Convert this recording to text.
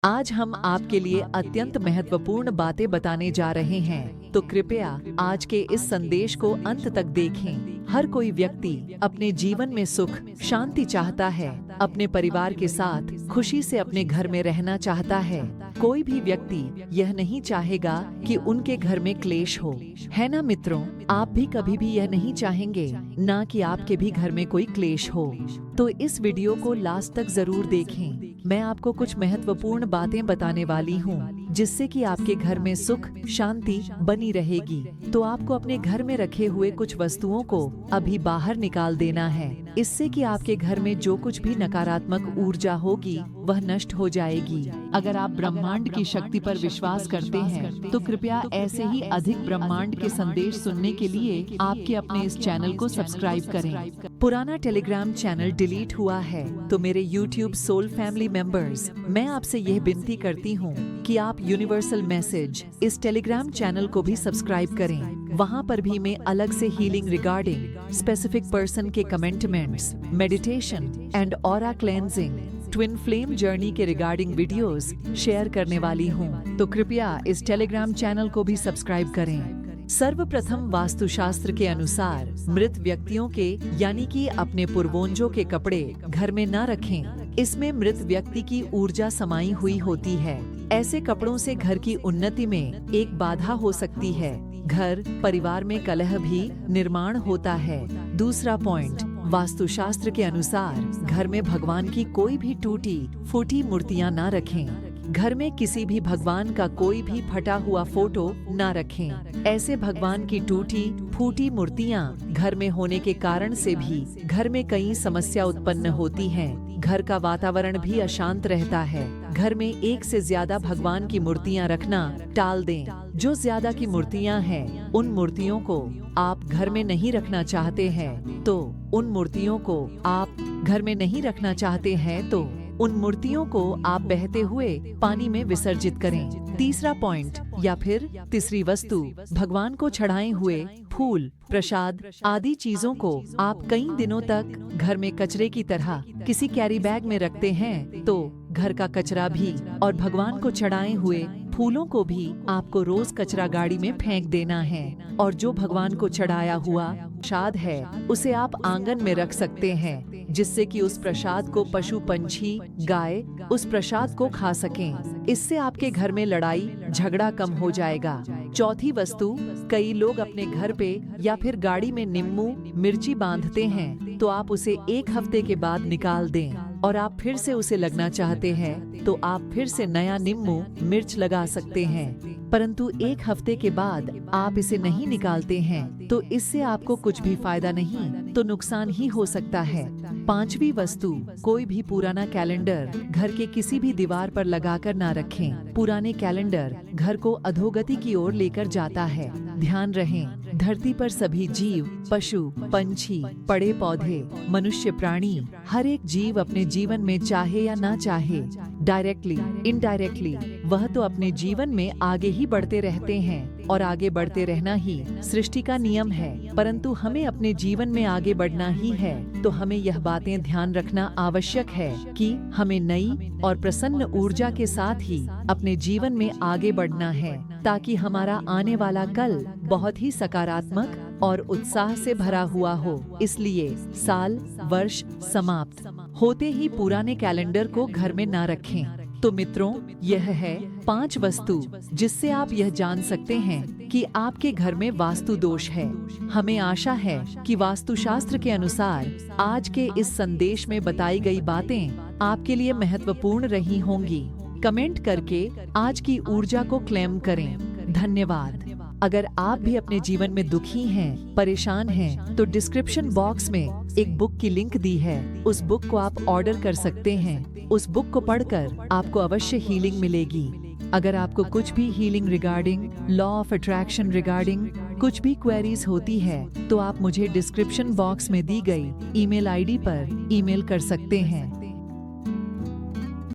आज हम आपके लिए अत्यंत महत्वपूर्ण बातें बताने जा रहे हैं, तो कृपया आज के इस संदेश को अंत तक देखें। हर कोई व्यक्ति अपने जीवन में सुख, शांति चाहता है, अपने परिवार के साथ खुशी से अपने घर में रहना चाहता है। कोई भी व्यक्ति यह नहीं चाहेगा कि उनके घर में क्लेश हो, है ना मित्रों? आप भी कभी भी यह नहीं चाहेंगे ना कि आपके भी घर में कोई क्लेश हो। तो इस वीडियो को लास्ट तक जरूर देखें। मैं आपको कुछ महत्वपूर्ण बातें बताने वाली हूँ जिससे कि आपके घर में सुख शांति बनी रहेगी। तो आपको अपने घर में रखे हुए कुछ वस्तुओं को अभी बाहर निकाल देना है, इससे कि आपके घर में जो कुछ भी नकारात्मक ऊर्जा होगी वह नष्ट हो जाएगी। अगर आप ब्रह्मांड की शक्ति पर विश्वास करते हैं तो कृपया ऐसे ही अधिक ब्रह्मांड के संदेश सुनने के लिए आपके अपने इस चैनल को सब्सक्राइब करें। पुराना टेलीग्राम चैनल डिलीट हुआ है तो मेरे यूट्यूब सोल फैमिली मेंबर्स, मैं आपसे यह विनती करती हूँ कि आप यूनिवर्सल मैसेज इस टेलीग्राम चैनल को भी सब्सक्राइब करें। वहाँ पर भी मैं अलग से हीलिंग रिगार्डिंग स्पेसिफिक पर्सन के commitments, meditation and aura cleansing, twin flame journey के रिगार्डिंग वीडियोस शेयर करने वाली हूँ, तो कृपया इस टेलीग्राम चैनल को भी सब्सक्राइब करें। सर्वप्रथम वास्तुशास्त्र के अनुसार मृत व्यक्तियों के यानी कि अपने पूर्वजों के कपड़े घर में न रखें। इसमें मृत व्यक्ति की ऊर्जा समाई हुई होती है। ऐसे कपड़ों से घर की उन्नति में एक बाधा हो सकती है। घर परिवार में कलह भी निर्माण होता है। दूसरा पॉइंट, वास्तुशास्त्र के अनुसार घर में भगवान की कोई भी टूटी फूटी मूर्तियां न रखें। घर में किसी भी भगवान का कोई भी फटा हुआ फोटो न रखें। ऐसे भगवान की टूटी फूटी मूर्तियां घर में होने के कारण से भी घर में कई समस्या उत्पन्न होती हैं। घर का वातावरण भी अशांत रहता है। घर में एक से ज्यादा भगवान की मूर्तियां रखना टाल दें। जो ज्यादा की मूर्तियां हैं, उन मूर्तियों को आप घर में नहीं रखना चाहते हैं तो उन मूर्तियों को आप घर में नहीं रखना चाहते हैं तो उन मूर्तियों को आप बहते हुए पानी में विसर्जित करें। तीसरा पॉइंट या फिर तीसरी वस्तु, भगवान को चढ़ाए हुए फूल, प्रसाद आदि चीजों को आप कई दिनों तक घर में कचरे की तरह किसी कैरी बैग में रखते हैं तो घर का कचरा भी और भगवान को चढ़ाए हुए फूलों को भी आपको रोज कचरा गाड़ी में फेंक देना है। और जो भगवान को चढ़ाया हुआ प्रसाद है उसे आप आंगन में रख सकते हैं, जिससे कि उस प्रसाद को पशु पंछी गाय उस प्रसाद को खा सकें। इससे आपके घर में लड़ाई झगड़ा कम हो जाएगा। चौथी वस्तु, कई लोग अपने घर पे या फिर गाड़ी में नींबू मिर्ची बांधते हैं तो आप उसे एक हफ्ते के बाद निकाल दें और आप फिर से उसे लगना चाहते हैं तो आप फिर से नया नींबू मिर्च लगा सकते हैं। परंतु एक हफ्ते के बाद आप इसे नहीं निकालते हैं तो इससे आपको कुछ भी फायदा नहीं तो नुकसान ही हो सकता है। पांचवी वस्तु, कोई भी पुराना कैलेंडर घर के किसी भी दीवार पर लगाकर ना रखें। पुराने कैलेंडर घर को अधोगति की ओर लेकर जाता है। ध्यान रहे, धरती पर सभी जीव, पशु पंछी, पड़े पौधे, मनुष्य प्राणी, हर एक जीव अपने जीवन में चाहे या ना चाहे, डायरेक्टली इनडायरेक्टली वह तो अपने जीवन में आगे ही बढ़ते रहते हैं और आगे बढ़ते रहना ही सृष्टि का नियम है। परंतु हमें अपने जीवन में आगे बढ़ना ही है तो हमें यह बातें ध्यान रखना आवश्यक है कि हमें नई और प्रसन्न ऊर्जा के साथ ही अपने जीवन में आगे बढ़ना है ताकि हमारा आने वाला कल बहुत ही सकारात्मक और उत्साह से भरा हुआ हो। इसलिए साल वर्ष समाप्त होते ही पुराने कैलेंडर को घर में ना रखें। तो मित्रों, यह है 5 वस्तु जिससे आप यह जान सकते हैं कि आपके घर में वास्तु दोष है। हमें आशा है कि वास्तुशास्त्र के अनुसार आज के इस संदेश में बताई गई बातें आपके लिए महत्वपूर्ण रही होंगी। कमेंट करके आज की ऊर्जा को क्लेम करें। धन्यवाद। अगर आप भी अपने जीवन में दुखी हैं, परेशान हैं, तो डिस्क्रिप्शन बॉक्स में एक बुक की लिंक दी है। उस बुक को आप ऑर्डर कर सकते हैं। उस बुक को पढ़कर आपको अवश्य हीलिंग मिलेगी। अगर आपको कुछ भी healing regarding, law of attraction regarding कुछ भी क्वेरीज होती है तो आप मुझे डिस्क्रिप्शन बॉक्स में दी गई ईमेल आईडी पर ईमेल कर सकते हैं।